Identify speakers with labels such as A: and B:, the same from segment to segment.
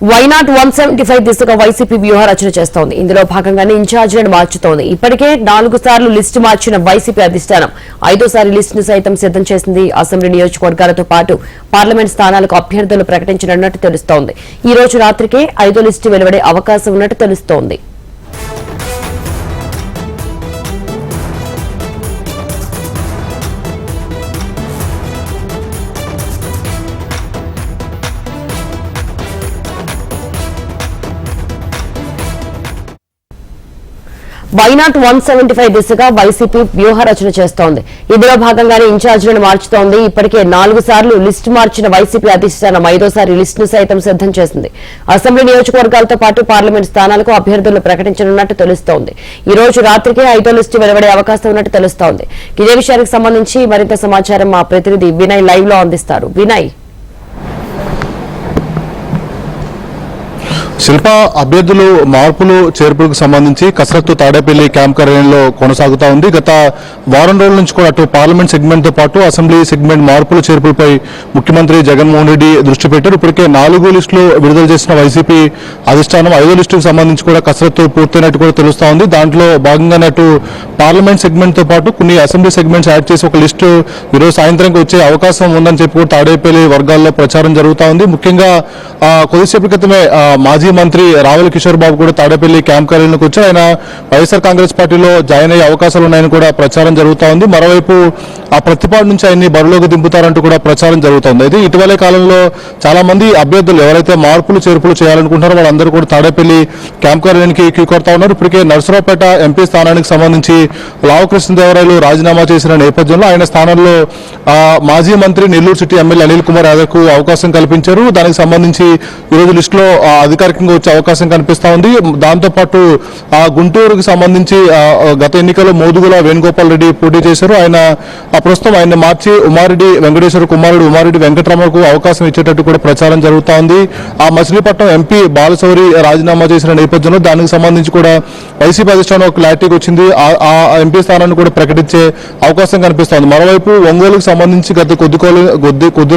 A: Why not 175 దిశగా YCP వ్యూహ రచన చేస్తోంది. ఇందులో భాగంగానే ఇన్ఛార్జీలను మార్చుతోంది. ఇప్పటికే 4 సార్లు లిస్టు మార్చిన వైసీపీ అధిష్టానం 5వ లిస్టును సైతం సిద్ధం చేసింది. అసెంబ్లీ నియోజకవర్గాలతో పాటు పార్లమెంట్ స్థానాలకు అభ్యర్థులు ప్రకటించనున్నట్టు తెలుస్తోంది. ఈ రోజు రాత్రికే 5వ లిస్టు వెలువడే అవకాశం ఉన్నట్టు తెలుస్తోంది. వైనాట్ 175 దిశగా వైసీపీ వ్యూహ రచన చేస్తోంది. ఇందులో భాగంగానే ఇన్ఛార్జీలను మార్చుతోంది. ఇప్పటికే 4 సార్లు లిస్టు మార్చిన వైసీపీ అధిష్టానం 5వ లిస్టును సైతం సిద్ధం చేసింది. అసెంబ్లీ నియోజకవర్గాలతో పాటు పార్లమెంట్ స్థానాలకు అభ్యర్థులను ప్రకటించనున్నట్టు తెలుస్తోంది. ఈ రోజు రాత్రికి 5వ లిస్టు వెలువడే అవకాశం ఉన్నట్టు తెలుస్తోంది. ఇదే విషయానికి సంబంధించి మరింత సమాచారం మా ప్రతినిధి వినయ్ లైవ్ లో అందిస్తారు. వినయ్,
B: శిల్ప అభ్యర్థులు మార్పులు చేర్పులకు సంబంధించి కసరత్తు తాడేపల్లి క్యాంప్ కార్యాలయంలో కొనసాగుతా ఉంది. గత వారం రోజుల నుంచి కూడా అటు పార్లమెంట్ సెగ్మెంట్ తో పాటు అసెంబ్లీ సెగ్మెంట్ మార్పులు చేర్పులపై ముఖ్యమంత్రి జగన్మోహన్ రెడ్డి దృష్టి పెట్టారు. ఇప్పటికే 4 లిస్టులు విడుదల చేసిన వైసీపీ అధిష్టానం 5వ లిస్టుకు సంబంధించి కూడా కసరత్తు పూర్తయినట్టు కూడా తెలుస్తా ఉంది. దాంట్లో భాగంగానే అటు పార్లమెంట్ సెగ్మెంట్ తో పాటు కొన్ని అసెంబ్లీ సెగ్మెంట్స్ యాడ్ చేసి ఒక లిస్టు ఈరోజు సాయంత్రానికి వచ్చే అవకాశం ఉందని చెప్పి కూడా తాడేపల్లి వర్గాల్లో ప్రచారం జరుగుతా ఉంది. ముఖ్యంగా కొద్దిసేపటి క్రితమే మాజీ మంత్రి రావుల కిషోర్ బాబు కూడా తాడేపల్లి క్యాంప్ కార్యాలయంలోకి వచ్చి ఆయన వైఎస్ఆర్ కాంగ్రెస్ పార్టీలో జాయిన్ అయ్యే అవకాశాలు ఉన్నాయని కూడా ప్రచారం జరుగుతా ఉంది. మరోవైపు ఆ ప్రతిపాడు నుంచి ఆయన్ని బరిలోకి దింపుతారంటూ కూడా ప్రచారం జరుగుతోంది. అయితే ఇటీవలే కాలంలో చాలా మంది అభ్యర్థులు ఎవరైతే మార్పులు చేర్పులు చేయాలనుకుంటారో వాళ్ళందరూ కూడా తాడేపల్లి క్యాంప్ కార్యాలయానికి క్యూ కొడతా ఉన్నారు. ఇప్పటికే నర్సరావుపేట ఎంపీ స్థానానికి సంబంధించి లావు కృష్ణదేవరాయలు రాజీనామా చేసిన నేపథ్యంలో ఆయన స్థానంలో మాజీ మంత్రి నెల్లూరు సిటీ ఎమ్మెల్యే అనిల్ కుమార్ యాదవ్ కు అవకాశం కల్పించారు. దానికి సంబంధించి ఈరోజు లిస్టులో అధికారికంగా వచ్చే అవకాశం కనిపిస్తా ఉంది. దాంతోపాటు గుంటూరుకు సంబంధించి గత ఎన్నికల్లో మోదుగుల వేణుగోపాల్ రెడ్డి పోటీ చేశారు. ఆయన ప్రస్తుతం ఆయన మార్చి ఉమారెడ్డి వెంకటేశ్వర కుమారుడు ఉమారెడ్డి వెంకటరామకు అవకాశం ఇచ్చేటట్టు కూడా ప్రచారం జరుగుతా ఉంది. ఆ మచిలీపట్నం ఎంపీ బాలశౌరి రాజీనామా చేసిన నేపథ్యంలో దానికి సంబంధించి కూడా వైసీపీ అధిష్టానం ఒక క్లారిటీకి వచ్చింది. ఆ ఎంపీ స్థానాన్ని కూడా ప్రకటించే అవకాశం కనిపిస్తోంది. మరోవైపు ఒంగోలుకు సంబంధించి గత కొద్ది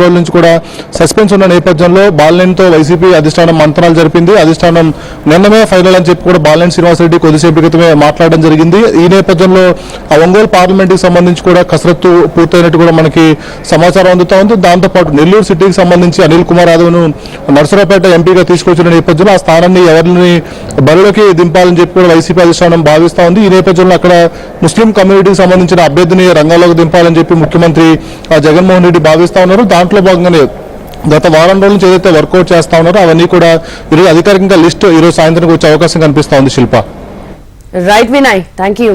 B: రోజుల నుంచి కూడా సస్పెన్స్ ఉన్న నేపథ్యంలో బాలినేనితో వైసీపీ అధిష్టానం మంత్రాలు జరిపింది. అధిష్టానం నిన్నమే ఫైనల్ అని చెప్పి కూడా బాలినేని శ్రీనివాసరెడ్డి కొద్దిసేపు క్రితమే మాట్లాడడం జరిగింది. ఈ నేపథ్యంలో ఆ ఒంగోలు పార్లమెంట్ కి సంబంధించి కూడా కసరత్తు పూర్తయినట్టు కూడా మనకి సమాచారం అందుతా ఉంది. దాంతోపాటు నెల్లూరు సిటీకి సంబంధించి అనిల్ కుమార్ యాదవ్ ను నర్సరావుపేట ఎంపీగా తీసుకొచ్చిన నేపథ్యంలో ఆ స్థానాన్ని ఎవరిని బరిలోకి దింపాలని చెప్పి కూడా వైసీపీ అధిష్టానం భావిస్తా ఉంది. ఈ నేపథ్యంలో అక్కడ ముస్లిం కమ్యూనిటీకి సంబంధించిన అభ్యర్థిని రంగంలోకి దింపాలని చెప్పి ముఖ్యమంత్రి జగన్మోహన్ రెడ్డి భావిస్తా ఉన్నారు. దాంట్లో భాగంగానే గత వారం రోజుల నుంచి ఏదైతే వర్కౌట్ చేస్తా ఉన్నారో అవన్నీ కూడా ఈరోజు అధికారికంగా లిస్టు ఈరోజు సాయంత్రం వచ్చే అవకాశం కనిపిస్తా ఉంది. Shilpa.
A: Right Vinay, thank you.